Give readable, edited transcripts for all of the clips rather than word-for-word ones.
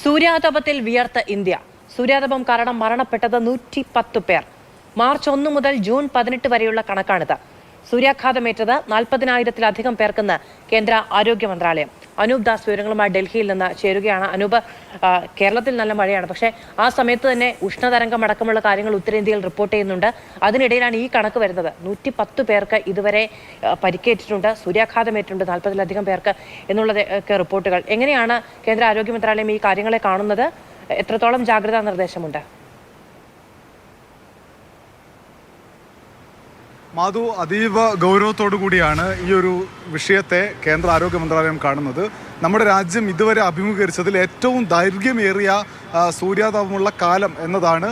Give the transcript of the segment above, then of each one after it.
സൂര്യാതപത്തിൽ വിയർത്ത India. സൂര്യാതപം കാരണം മരണപ്പെട്ടത് 110 പേർ. മാർച്ച് 1 മുതൽ ജൂൺ 18 വരെയുള്ള കണക്കാണിത്. സൂര്യാഘാതമേറ്റത് 40,000-ലധികം പേർക്കെന്ന് കേന്ദ്ര ആരോഗ്യ മന്ത്രാലയം. അനൂപ് ദാസ് വിവരങ്ങളുമായി ഡൽഹിയിൽ നിന്ന് ചേരുകയാണ്. അനൂപ്, കേരളത്തിൽ നല്ല മഴയാണ്, പക്ഷേ ആ സമയത്ത് തന്നെ ഉഷ്ണതരംഗം അടക്കമുള്ള കാര്യങ്ങൾ ഉത്തരേന്ത്യയിൽ റിപ്പോർട്ട് ചെയ്യുന്നുണ്ട്. അതിനിടയിലാണ് ഈ കണക്ക് വരുന്നത്. 110 പേർക്ക് ഇതുവരെ പരിക്കേറ്റിട്ടുണ്ട്, സൂര്യാഘാതമേറ്റിട്ടുണ്ട് 40,000-ലധികം പേർക്ക് എന്നുള്ളതൊക്കെ റിപ്പോർട്ടുകൾ. എങ്ങനെയാണ് കേന്ദ്ര ആരോഗ്യ മന്ത്രാലയം ഈ കാര്യങ്ങളെ കാണുന്നത്? എത്രത്തോളം ജാഗ്രതാ നിർദ്ദേശമുണ്ട്? മാധു, അതീവ ഗൗരവത്തോടു കൂടിയാണ് ഈ ഒരു വിഷയത്തെ കേന്ദ്ര ആരോഗ്യ മന്ത്രാലയം കാണുന്നത്. നമ്മുടെ രാജ്യം ഇതുവരെ അഭിമുഖീകരിച്ചതിൽ ഏറ്റവും ദൈർഘ്യമേറിയ സൂര്യാതാപമുള്ള കാലം എന്നതാണ്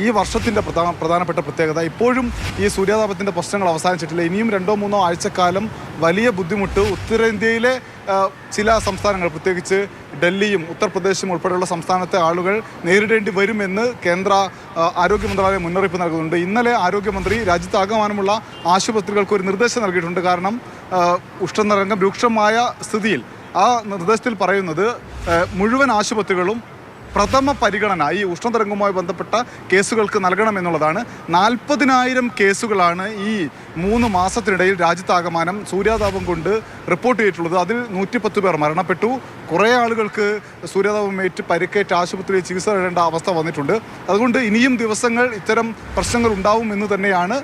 ഈ വർഷത്തിൻ്റെ പ്രധാനപ്പെട്ട പ്രത്യേകത. ഇപ്പോഴും ഈ സൂര്യാതാപത്തിൻ്റെ പ്രശ്നങ്ങൾ അവസാനിച്ചിട്ടില്ല. ഇനിയും 2-3 ആഴ്ചക്കാലം വലിയ ബുദ്ധിമുട്ട് ഉത്തരേന്ത്യയിലെ ചില സംസ്ഥാനങ്ങൾ, പ്രത്യേകിച്ച് ഡൽഹിയും ഉത്തർപ്രദേശും ഉൾപ്പെടെയുള്ള സംസ്ഥാനത്തെ ആളുകൾ നേരിടേണ്ടി വരുമെന്ന് കേന്ദ്ര ആരോഗ്യ മന്ത്രാലയം മുന്നറിയിപ്പ് നൽകുന്നുണ്ട്. ഇന്നലെ ആരോഗ്യമന്ത്രി രാജ്യത്താകമാനമുള്ള ആശുപത്രികൾക്ക് ഒരു നിർദ്ദേശം നൽകിയിട്ടുണ്ട്. കാരണം ഉഷ്ണതരംഗം രൂക്ഷമായ സ്ഥിതിയിൽ ആ നിർദ്ദേശത്തിൽ പറയുന്നത് മുഴുവൻ ആശുപത്രികളും പ്രഥമ പരിഗണന ഈ ഉഷ്ണതരംഗവുമായി ബന്ധപ്പെട്ട കേസുകൾക്ക് നൽകണമെന്നുള്ളതാണ്. 40,000 കേസുകളാണ് ഈ 3 മാസത്തിനിടയിൽ രാജ്യത്താകമാനം സൂര്യാതാപം കൊണ്ട് റിപ്പോർട്ട് ചെയ്തിട്ടുള്ളത്. അതിൽ 110 പേർ മരണപ്പെട്ടു. കുറേ ആളുകൾക്ക് സൂര്യാതാപമേറ്റ് പരിക്കേറ്റ് ആശുപത്രിയിൽ ചികിത്സ തേടേണ്ട അവസ്ഥ വന്നിട്ടുണ്ട്. അതുകൊണ്ട് ഇനിയും ദിവസങ്ങൾ ഇത്തരം പ്രശ്നങ്ങൾ ഉണ്ടാവും എന്ന് തന്നെയാണ്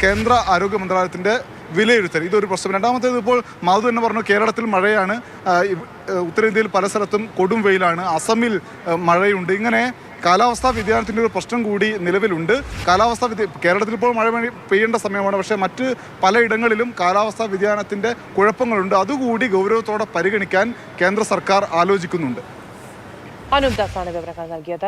കേന്ദ്ര ആരോഗ്യ മന്ത്രാലയത്തിൻ്റെ വിലയിരുത്തൽ. ഇതൊരു പ്രശ്നം. രണ്ടാമത്തേത്, ഇപ്പോൾ മാധു തന്നെ പറഞ്ഞു, കേരളത്തിൽ മഴയാണ്, ഉത്തരേന്ത്യയിൽ പല സ്ഥലത്തും കൊടും വെയിലാണ്, അസമിൽ മഴയുണ്ട്. ഇങ്ങനെ കാലാവസ്ഥാ വ്യതിയാനത്തിൻ്റെ ഒരു പ്രശ്നം കൂടി നിലവിലുണ്ട്. കേരളത്തിൽ ഇപ്പോൾ മഴ പെയ്യേണ്ട സമയമാണ്, പക്ഷേ മറ്റ് പലയിടങ്ങളിലും കാലാവസ്ഥാ വ്യതിയാനത്തിൻ്റെ കുഴപ്പങ്ങളുണ്ട്. അതുകൂടി ഗൗരവത്തോടെ പരിഗണിക്കാൻ കേന്ദ്ര സർക്കാർ ആലോചിക്കുന്നുണ്ട്. അനൂപ് ദാസാണ് വിവരങ്ങൾ നൽകിയത്.